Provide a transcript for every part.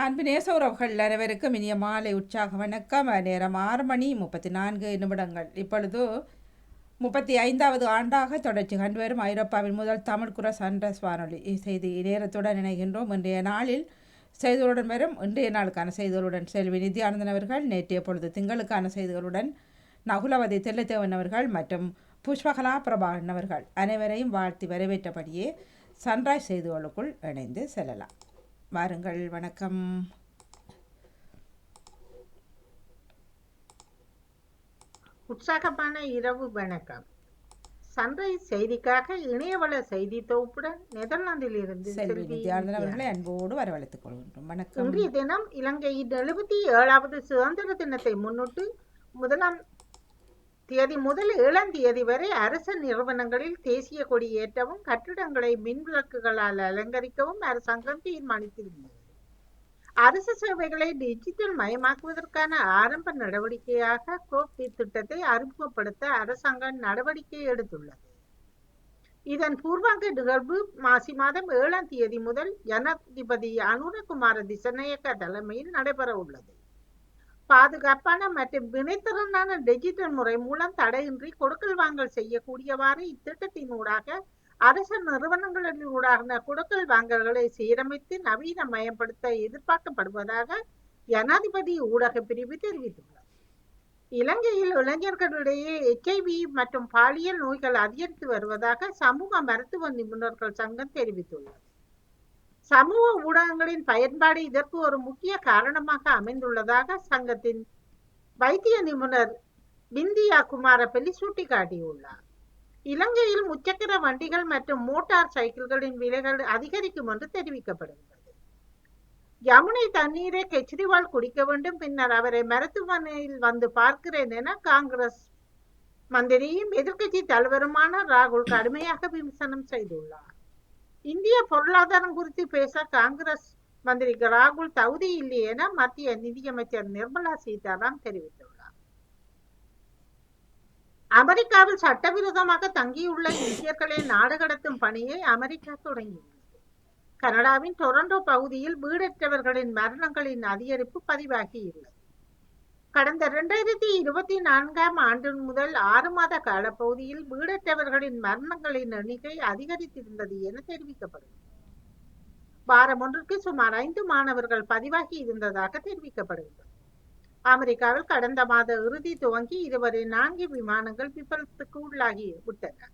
அன்பு நேச உறவுகள் அனைவருக்கும் இனிய மாலை உற்சாக வணக்கம். நேரம் 6:34 இப்பொழுது 35வது ஆண்டாக தொடர்ச்சி கண்டு வரும் ஐரோப்பாவின் முதல் தமிழ் குர சன்ரைஸ் வானொலி செய்தி நேரத்துடன் இணைகின்றோம். இன்றைய நாளில் செய்திகளுடன் வரும் இன்றைய நாளுக்கான செய்திகளுடன் செல்வி நித்யானந்தன் அவர்கள், நேற்றைய பொழுது திங்களுக்கான செய்திகளுடன் நகுலவதி தெல்லைத்தேவன் அவர்கள் மற்றும் புஷ்பகலா பிரபாகரன் அவர்கள் அனைவரையும் வாழ்த்தி வரவேற்றபடியே சன்ரைஸ் செய்திகளுக்குள் இணைந்து செல்லலாம். வாருங்கள். வணக்கம். உற்சாகமான இரவு வணக்கம். சன்ரைஸ் செய்திக்காக இணையவள செய்தி தொகுப்புடன் நெதர்லாந்தில் இருந்து அவர்களை அன்போடு வரவழைத்துக் கொள்கின்றோம். வணக்கம். இன்றைய தினம் இலங்கையின் 77வது சுதந்திர தினத்தை முன்னிட்டு 1ஆம் தேதி முதல் 7ஆம் தேதி வரை அரசு நிறுவனங்களில் தேசிய கொடி ஏற்றவும் கட்டிடங்களை மின்விளக்குகளால் அலங்கரிக்கவும் அரசாங்கம் தீர்மானித்திருந்தது. அரசு சேவைகளை டிஜிட்டல் மயமாக்குவதற்கான ஆரம்ப நடவடிக்கையாக கோபி திட்டத்தை அறிமுகப்படுத்த அரசாங்கம் நடவடிக்கை எடுத்துள்ளது. இதன் பூர்வாங்க நிகழ்வு மாசி மாதம் 7ஆம் தேதி முதல் ஜனாதிபதி அனுரகுமார திசநாயக்க தலைமையில் நடைபெற உள்ளது. பாதுகாப்பான மற்றும் வினைத்திறனான டிஜிட்டல் முறை மூலம் தடையின்றி கொடுக்கல் வாங்கல் செய்யக்கூடியவாறு இத்திட்டத்தினூடாக அரசு நிறுவனங்களினூடான கொடுக்கல் வாங்கல்களை சீரமைத்து நவீனமயப்படுத்த எதிர்பார்க்கப்படுவதாக ஜனாதிபதி ஊடக பிரிவு தெரிவித்துள்ளது. இலங்கையில் இளைஞர்களிடையே HIV மற்றும் பாலியல் நோய்கள் அதிகரித்து வருவதாக சமூக மருத்துவ நிபுணர்கள் சங்கம் தெரிவித்துள்ளது. சமூக ஊடகங்களின் பயன்பாடு இதற்கு ஒரு முக்கிய காரணமாக அமைந்துள்ளதாக சங்கத்தின் வைத்திய நிபுணர் பிந்தியா குமார பெல்லி சுட்டிக்காட்டியுள்ளார். இலங்கையில் முச்சக்கர வண்டிகள் மற்றும் மோட்டார் சைக்கிள்களின் விலைகள் அதிகரிக்கும் என்று தெரிவிக்கப்படுகிறது. யமுனை தண்ணீரை கெஜ்ரிவால் குடிக்க வேண்டும், பின்னர் அவரை மருத்துவமனையில் வந்து பார்க்கிறேன் என காங்கிரஸ் மந்திரியும் எதிர்க்கட்சி தலைவருமான ராகுல் கடுமையாக விமர்சனம் செய்துள்ளார். இந்திய பொருளாதாரம் குறித்து பேச காங்கிரஸ் மந்திரி ராகுல் தகுதி இல்லை என மத்திய நிதியமைச்சர் நிர்மலா சீதாராமன் தெரிவித்துள்ளார். அமெரிக்காவில் சட்டவிரோதமாக தங்கியுள்ள இந்தியர்களை நாடு கடத்தும் பணியை அமெரிக்கா தொடங்கியுள்ளது. கனடாவின் டொரண்டோ பகுதியில் வீடற்றவர்களின் மரணங்களின் அதிகரிப்பு பதிவாகியுள்ளது. கடந்த 2024ஆம் ஆண்டு முதல் 6 மாத காலப்பகுதியில் வீடற்றவர்களின் மரணங்களின் எண்ணிக்கை அதிகரித்திருந்தது என தெரிவிக்கப்படுகிறது. வாரம் ஒன்றுக்கு சுமார் 5 மாணவர்கள் பதிவாகி இருந்ததாக தெரிவிக்கப்படுகிறது. அமெரிக்காவில் கடந்த மாத இறுதி துவங்கி இதுவரை 4 விமானங்கள் விபத்துக்கு உள்ளாகி விட்டன.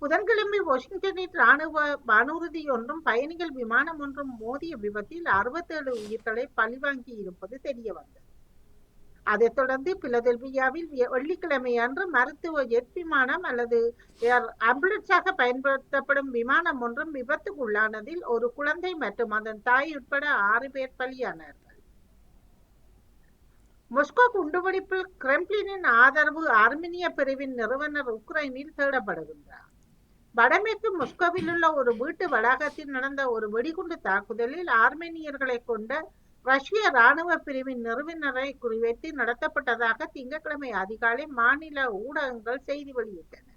புதன்கிழமை வாஷிங்டனில் ராணுவ வானூர்தி ஒன்றும் பயணிகள் விமானம் ஒன்றும் மோதிய விபத்தில் 67 உயிர்களை பழிவாங்கி இருப்பது தெரிய வந்தது. அதைத் தொடர்ந்து பிலடெல்பியாவில் வெள்ளிக்கிழமை அன்று மருத்துவ ஜெட் விமானம் அல்லது ஏர் ஆம்புலன்ஸாக பயன்படுத்தப்படும் விமானம் ஒன்றும் விபத்துக்குள்ளானதில் ஒரு குழந்தை மற்றும் அதன் தாய் உட்பட 6 பேர் பலியானார்கள். மொஸ்கோ குண்டுவெடிப்பில் கிரெம்ளினின் ஆதரவு ஆர்மீனிய பிரிவின் நிறுவனர் உக்ரைனில் தேடப்படுகின்றார். வடமேற்கு மொஸ்கோவில் உள்ள ஒரு வீட்டு வளாகத்தில் நடந்த ஒரு வெடிகுண்டு தாக்குதலில் ஆர்மேனியர்களை கொண்ட ரஷ்ய இராணுவ பிரிவின் நிறுவனரை குறிவைத்து நடத்தப்பட்டதாக திங்கட்கிழமை அதிகாலை மாநில ஊடகங்கள் செய்தி வெளியிட்டன.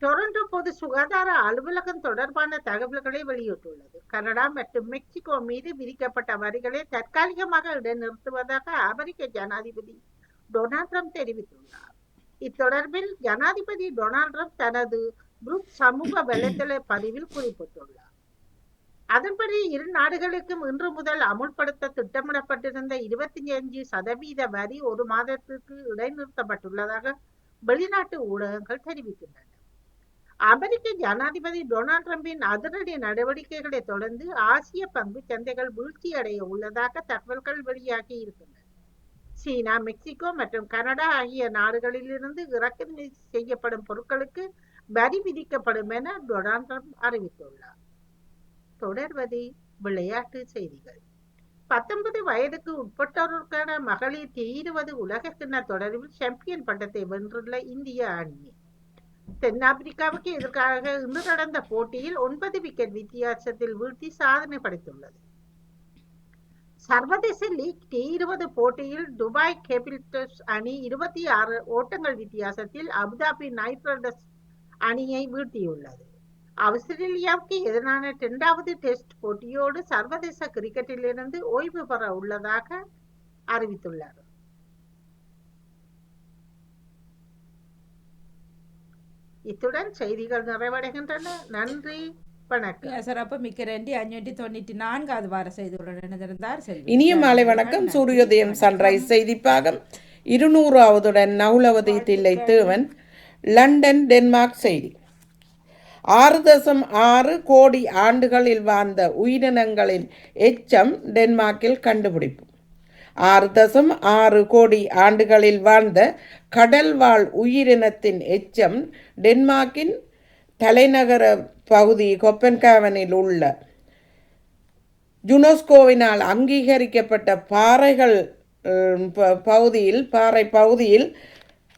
டொரண்டோ பொது சுகாதார அலுவலகம் தொடர்பான தகவல்களை வெளியிட்டுள்ளது. கனடா மற்றும் மெக்சிகோ மீது விதிக்கப்பட்ட வரிகளை தற்காலிகமாக இடைநிறுத்துவதாக அமெரிக்க ஜனாதிபதி டொனால்ட் ட்ரம்ப் தெரிவித்துள்ளார். இத்தொடர்பில் ஜனாதிபதி டொனால்ட் ட்ரம்ப் தனது ப்ரூக் சமூக வலைதள பதிவில் குறிப்பிட்டுள்ளார். அதன்படி இரு நாடுகளுக்கும் இன்று முதல் அமுல்படுத்த திட்டமிடப்பட்டிருந்த 25% வரி ஒரு மாதத்திற்கு இடைநிறுத்தப்பட்டுள்ளதாக வெளிநாட்டு ஊடகங்கள் தெரிவிக்கின்றன. அமெரிக்க ஜனாதிபதி டொனால்ட் ட்ரம்பின் அதிரடி நடவடிக்கைகளை தொடர்ந்து ஆசிய பங்கு சந்தைகள் வீழ்ச்சியடைய உள்ளதாக தகவல்கள் வெளியாகி இருக்கின்றன. சீனா, மெக்சிகோ மற்றும் கனடா ஆகிய நாடுகளிலிருந்து இறக்குமதி செய்யப்படும் பொருட்களுக்கு வரி விதிக்கப்படும் என டொனால்ட் ட்ரம்ப் அறிவித்துள்ளார். தொடர்வது விளையாட்டு செய்திகள். 19 வயதுக்கு உட்பட்டோருக்கான மகளிர் T20 உலக கிண்ண தொடரில் சாம்பியன் பட்டத்தை வென்றுள்ள இந்திய அணி தென்னாப்பிரிக்காவுக்கு எதிராக இன்று நடந்த போட்டியில் 9 விக்கெட் வித்தியாசத்தில் வீழ்த்தி சாதனை படைத்துள்ளது. சர்வதேச லீக் T20 போட்டியில் துபாய் கேபிட்டல்ஸ் அணி 26 ஓட்டங்கள் வித்தியாசத்தில் அபுதாபி நைட் ரைடர்ஸ் அணியை வீழ்த்தியுள்ளது. ஆஸ்திரேலியாவுக்கு எதிரான 2வது டெஸ்ட் போட்டியோடு சர்வதேச கிரிக்கெட்டிலிருந்து ஓய்வு பெற உள்ளதாக அறிவித்துள்ளார். இத்துடன் செய்திகள் நிறைவடைகின்றன. நன்றி, வணக்கம். சிறப்பு மிக்க 594வது வார செய்தியுடன் இணைந்திருந்தார் செல்வி. இனிய மாலை வணக்கம். சூரியோதயம் சன்ரைஸ் செய்தி பாகம் 200வதுடன் நவுலவதி தில்லை தேவன், லண்டன், டென்மார்க் செய்தி. 6.6 கோடி ஆண்டுகளில் வாழ்ந்த உயிரினங்களின் எச்சம் டென்மார்க்கில் கண்டுபிடிப்பு. 6.6 கோடி ஆண்டுகளில் வாழ்ந்த கடல்வாழ் உயிரினத்தின் எச்சம் டென்மார்க்கின் தலைநகர பகுதி கோப்பன்ஹேகனில் உள்ள யுனெஸ்கோவினால் அங்கீகரிக்கப்பட்ட பாறை பகுதியில்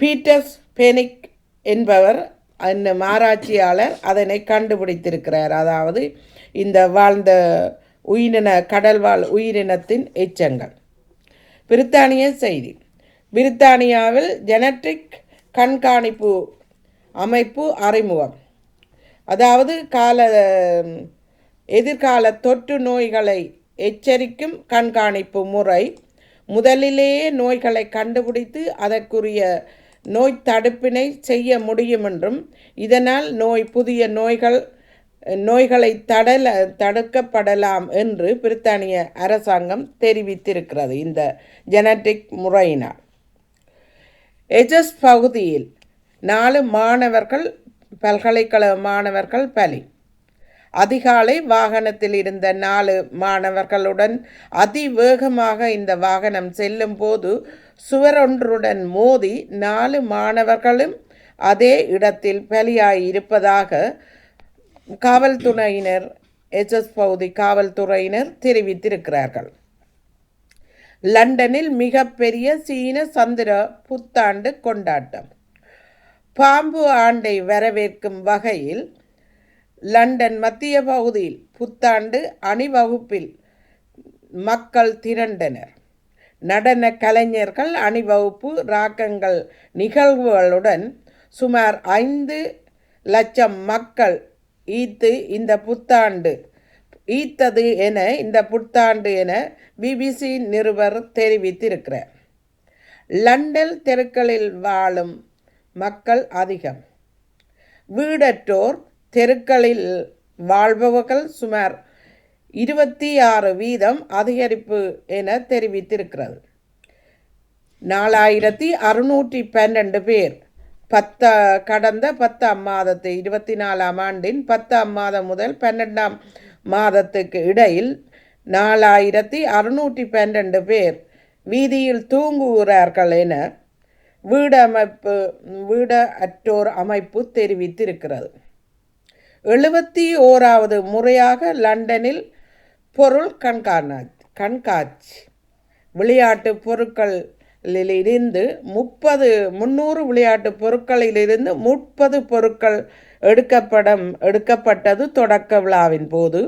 பீட்டர்ஸ் பெனிக் என்பவர் ஆராய்ச்சியாளர் அதனை கண்டுபிடித்திருக்கிறார். அதாவது இந்த வாழ்ந்த கடல்வாழ் உயிரினத்தின் எச்சங்கள். பிரித்தானிய செய்தி. பிரித்தானியாவில் ஜெனட்டிக் கண்காணிப்பு அமைப்பு அறிமுகம். அதாவது எதிர்கால தொற்று நோய்களை எச்சரிக்கும் கண்காணிப்பு முறை. முதலிலேயே நோய்களை கண்டுபிடித்து அதற்குரிய நோய் தடுப்பினை செய்ய முடியும் என்றும் இதனால் புதிய நோய்களை தடுக்கப்படலாம் என்று பிரித்தானிய அரசாங்கம் தெரிவித்திருக்கிறது. இந்த ஜெனட்டிக் முறையினால் எஜஸ் பகுதியில் 4 பல்கலைக்கழக மாணவர்கள் பலி. அதிகாலை வாகனத்தில் இருந்த 4 மாணவர்களுடன் அதிவேகமாக இந்த வாகனம் செல்லும் போது சுவரொன்றுடன் மோதி 4 மாணவர்களும் அதே இடத்தில் பலியாயிருப்பதாக காவல்துறையினர் எஜஸ் பகுதி காவல்துறையினர் தெரிவித்திருக்கிறார்கள். லண்டனில் மிகப்பெரிய சீன சந்திர புத்தாண்டு கொண்டாட்டம். பாம்பு ஆண்டை வரவேற்கும் வகையில் லண்டன் மத்திய பகுதியில் புத்தாண்டு அணிவகுப்பில் மக்கள் திரண்டனர். நடன கலைஞர்கள் அணிவகுப்பு ராக்கங்கள் நிகழ்வுகளுடன் சுமார் 5 லட்சம் மக்கள் இந்த புத்தாண்டு என பிபிசி நிருபர் தெரிவித்திருக்கிறார். லண்டன் தெருக்களில் வாழும் மக்கள் அதிகம். வீடற்றோர் தெருக்களில் வாழ்பவர்கள் சுமார் 26% அதிகரிப்பு என தெரிவித்திருக்கிறது. 4612 பேர் கடந்த 10ஆம் மாதத்தை 24ஆம் ஆண்டின் 10ஆம் மாதம் முதல் 12ஆம் மாதத்துக்கு இடையில் 4612 பேர் வீதியில் தூங்குகிறார்கள் என வீடற்றோர் அமைப்பு தெரிவித்திருக்கிறது. 71வது முறையாக லண்டனில் பொருள் கண்காட்சி. விளையாட்டு பொருட்களிலிருந்து 300 விளையாட்டு பொருட்களிலிருந்து 30 பொருட்கள் எடுக்கப்பட்டது தொடக்க விழாவின் போது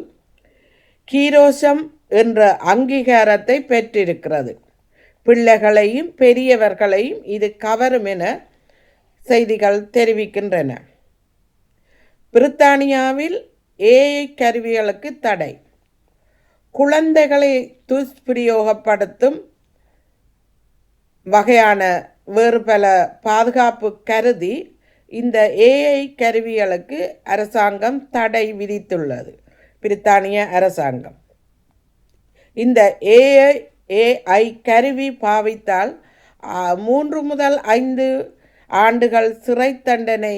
கீரோசம் என்ற அங்கீகாரத்தை பெற்றிருக்கிறது. பிள்ளைகளையும் பெரியவர்களையும் இது கவரும் என செய்திகள் தெரிவிக்கின்றன. பிரித்தானியாவில் ஏஐ கருவிகளுக்கு தடை. குழந்தைகளை துஷ்பிரயோகப்படுத்தும் வகையான வேறு பல பாதுகாப்பு கருதி இந்த ஏஐ கருவிகளுக்கு அரசாங்கம் தடை விதித்துள்ளது. பிரித்தானிய அரசாங்கம் இந்த ஏஐ கருவி பாவித்தால் 3 முதல் 5 ஆண்டுகள் சிறை தண்டனை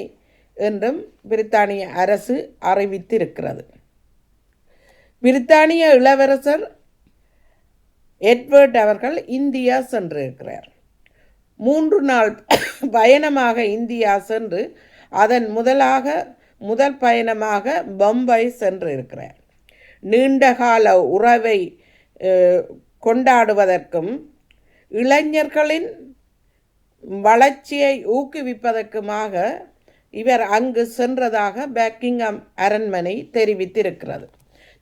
என்றும் பிரித்தானிய அரசு அறிவித்திருக்கிறது. பிரித்தானிய இளவரசர் எட்வர்ட் அவர்கள் இந்தியா சென்றிருக்கிறார். 3 நாள் பயணமாக இந்தியா சென்று அதன் முதல் பயணமாக பம்பை சென்றிருக்கிறார். நீண்டகால உறவை கொண்டாடுவதற்கும் இளைஞர்களின் வளர்ச்சியை ஊக்குவிப்பதற்குமாக இவர் அங்கு சென்றதாக பக்கிங்ஹாம் அரண்மனை தெரிவித்திருக்கிறது.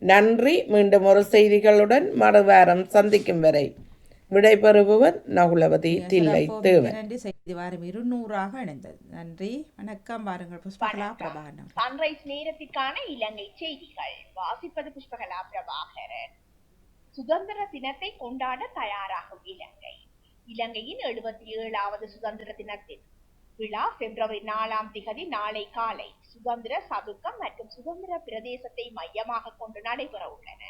நன்றி. மீண்டும் ஒரு செய்திகளுடன் மறுவாரம் சந்திக்கும் வரை விடைபெறுபவர் நகுலவதி தில்லை தேவன். நன்றி. செய்தி வாரம் 200 இணைந்தது. நன்றி, வணக்கம். வாருங்கள் புஷ்பகலா பிரபாகரன். சன்ரைஸ் நேரத்திற்கான இலங்கை செய்திகள் வாசிப்பது புஷ்பகலா பிரபாகரன். சுதந்திர தினத்தை கொண்டாட தயாராகும் இலங்கை. இலங்கையின் 77வது சுதந்திர தினத்தின் விழா பிப்ரவரி 4 நாளை காலை சுதந்திர சதுக்கம் மற்றும் சுதந்திர பிரதேசத்தை மையமாக கொண்டு நடைபெற உள்ளன.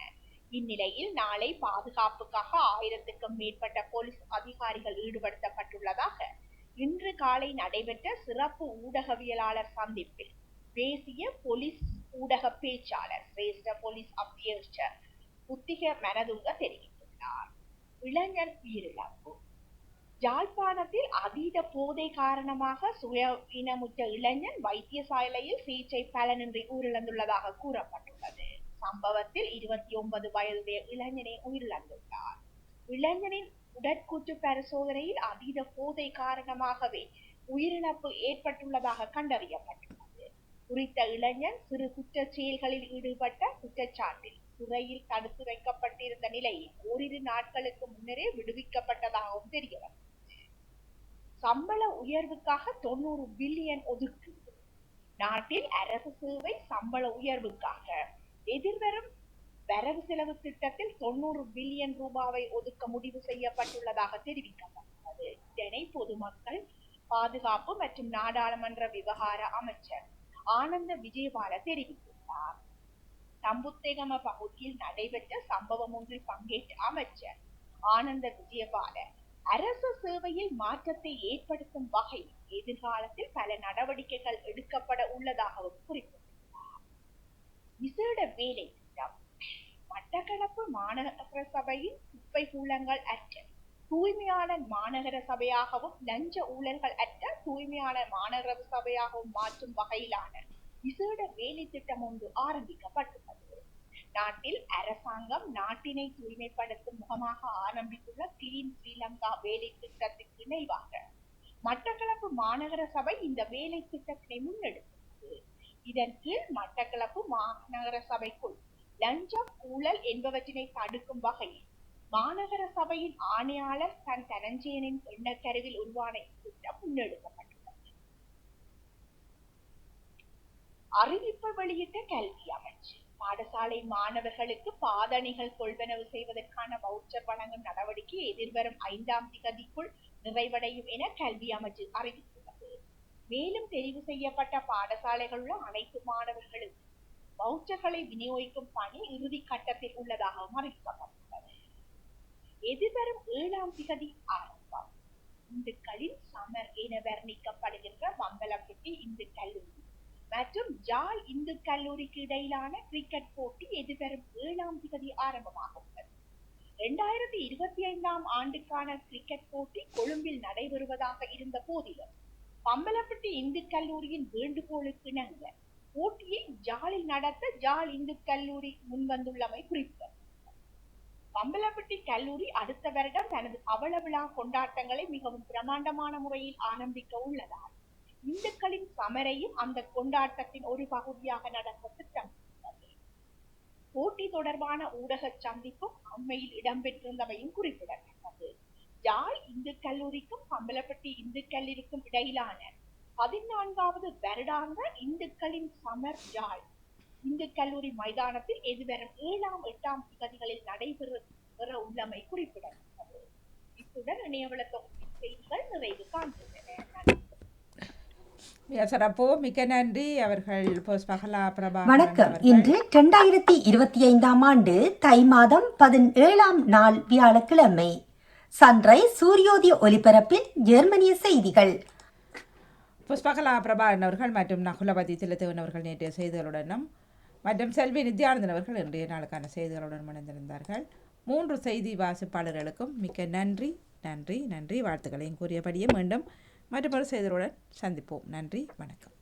இந்நிலையில் நாளை பாதுகாப்புக்காக 1000க்கும் மேற்பட்ட போலீஸ் அதிகாரிகள் ஈடுபடுத்தப்பட்டுள்ளதாக இன்று காலை நடைபெற்ற சிறப்பு ஊடகவியலாளர் சந்திப்பில் தேசிய போலீஸ் ஊடக பேச்சாளர் சிரேஷ்ட போலீஸ் அத்தியட்சர் புத்திக மனதுங்க தெரிவித்துள்ளார். இளைஞர் உயிரிழப்பு. யாழ்ப்பாணத்தில் அதீத போதை காரணமாக சுயநமுற்ற இளைஞன் வைத்தியசாலையில் சிகிச்சை பலனின்றி உயிரிழந்துள்ளதாக கூறப்பட்டுள்ளது. சம்பவத்தில் 29 வயதுடைய இளைஞனை உயிரிழந்துள்ளார். இளைஞனின் உடற்கூற்று பரிசோதனையில் அதீத போதை காரணமாகவே உயிரிழப்பு ஏற்பட்டுள்ளதாக கண்டறியப்பட்டுள்ளது. குறித்த இளைஞன் சிறு குற்றச் செயல்களில் ஈடுபட்ட குற்றச்சாட்டில் சிறையில் தடுத்து வைக்கப்பட்டிருந்த நிலையில் ஓரிரு நாட்களுக்கு முன்னரே விடுவிக்கப்பட்டதாகவும் தெரியவந்தது. சம்பள உயர்வுக்காக 90 பில்லியன் ஒதுக்கீடு. நாட்டில் அரசு சேவை சம்பள உயர்வுக்காக எதிர்வரும் வரவு செலவு திட்டத்தில் 90 பில்லியன் ரூபாவை ஒதுக்க முடிவு செய்யப்பட்டுள்ளதாக தெரிவிக்கப்பட்டுள்ளது. இதனை பொதுமக்கள் பாதுகாப்பு மற்றும் நாடாளுமன்ற விவகார அமைச்சர் ஆனந்த விஜயபால தெரிவித்துள்ளார். தம்புத்தேகம பகுதியில் நடைபெற்ற சம்பவம் ஒன்றில் பங்கேற்ற அமைச்சர் ஆனந்த விஜயபால அரசு சேவையில் மாற்றத்தை ஏற்படுத்தும் வகையில் எதிர்காலத்தில் பல நடவடிக்கைகள் எடுக்கப்பட உள்ளதாகவும் குறிப்பிட்டுள்ளார். விசேட வேலை திட்டம். மட்டக்களப்பு மாநகர சபையின் குப்பை கூலங்கள் அற்ற தூய்மையான மாநகர சபையாகவும் லஞ்ச ஊழல்கள் அற்ற தூய்மையான மாநகர சபையாகவும் மாற்றும் வகையிலான விசேட வேலை திட்டம் ஒன்று ஆரம்பிக்கப்பட்டுள்ளது. நாட்டில் அரசாங்கம் நாட்டினை தூய்மைப்படுத்தும் முகமாக ஆரம்பித்துள்ள கிளீன் ஸ்ரீலங்கா வேலை திட்டத்துக்கு இணைவாக மட்டக்களப்பு மாநகர சபை இந்த வேலை திட்டத்தினை முன்னெடுத்துள்ளது. இதன் கீழ் மட்டக்களப்பு மாநகர சபைக்குள் லஞ்சம் ஊழல் என்பவற்றினை தடுக்கும் வகையில் மாநகர சபையின் ஆணையாளர் தன் தனஞ்சயனின் எண்ணக்கருவில் உருவான திட்டம் முன்னெடுக்கப்பட்டுள்ளது. அறிவிப்பு வெளியிட்ட கல்வி அமைச்சு. பாடசாலை மாணவர்களுக்கு பாதணிகள் கொள்வனவு செய்வதற்கான வவுச்சர் வழங்கும் நடவடிக்கை எதிர்வரும் 5ஆம் திகதிக்குள் நிறைவடையும் என கல்வி அமைச்சு அறிவித்துள்ளது. மேலும் தெரிவு செய்யப்பட்ட பாடசாலைகள் உள்ள அனைத்து மாணவர்களுக்கும் வவுச்சர்களை விநியோகிக்கும் பணி இறுதி கட்டத்தில் உள்ளதாகவும் அறிவிக்கப்பட்டுள்ளது. எதிர்வரும் 7ஆம் திகதி ஆரம்பம். இந்துக்களின் சமர் என வர்ணிக்கப்படுகின்ற மங்களப்பட்டி இந்து கல்லூரி மற்றும் ஜாழ் இந்து கல்லூரிக்கு இடையிலான கிரிக்கெட் போட்டி எதிர்வரும் 7ஆம் திகதி ஆரம்பமாக உள்ளது. 2025ஆம் ஆண்டுக்கான கிரிக்கெட் போட்டி கொழும்பில் நடைபெறுவதாக இருந்த போதிலும் பம்பலப்பட்டி இந்து கல்லூரியின் வேண்டுகோளுக்கு இணங்க போட்டியை ஜாலில் நடத்த ஜாழ் இந்து கல்லூரி முன்வந்துள்ளமை குறிப்பிட்டது. பம்பலப்பட்டி கல்லூரி அடுத்த வருடம் தனது அவள விழா கொண்டாட்டங்களை மிகவும் பிரமாண்டமான முறையில் ஆரம்பிக்க உள்ளதால் இந்துக்களின் சமரையும் அந்த கொண்டாட்டத்தின் ஒரு பகுதியாக நடத்த திட்டமிட்டுள்ளது. போட்டி தொடர்பான ஊடக சந்திப்பும் அண்மையில் இடம்பெற்றிருந்தவையும் குறிப்பிடத்தக்கது. யாழ் இந்து கல்லூரிக்கும் பம்பலப்பட்டி இந்து கல்லூரிக்கும் இடையிலான 14வது வருடாந்த இந்துக்களின் சமர் யாழ் இந்து கல்லூரி மைதானத்தில் எதிர்வரும் 7ஆம் 8ஆம் திகதிகளில் நடைபெற உள்ளமை குறிப்பிடத்தக்கது. இத்துடன் இணையவள தொகுதி செய்திகள் நிறைவு காண்கின்றன. சிறப்பு, மிக்க நன்றி. அவர்கள் புஷ்பகலா பிரபாகரன். வணக்கம். இன்று 2025ஆம் ஆண்டு தை மாதம் 17ஆம் நாள் வியாழக்கிழமை. சன்ரைஸ் சூரியோதய ஒலிபரப்பில் ஜெர்மனிய செய்திகள். புஷ்பகலா பிரபாகரன் அவர்கள் மற்றும் நகுலவதி திலத்தேவன் அவர்கள் நேற்றைய செய்திகளுடனும் மற்றும் செல்வி நித்யானந்தன் அவர்கள் இன்றைய நாளுக்கான செய்திகளுடன் இணைந்திருந்தார்கள். 3 செய்தி வாசிப்பாளர்களுக்கும் மிக்க நன்றி நன்றி நன்றி. வாழ்த்துக்களையும் கூறியபடியே மீண்டும் மற்றொரு செய்திகளுடன் சந்திப்போம். நன்றி, வணக்கம்.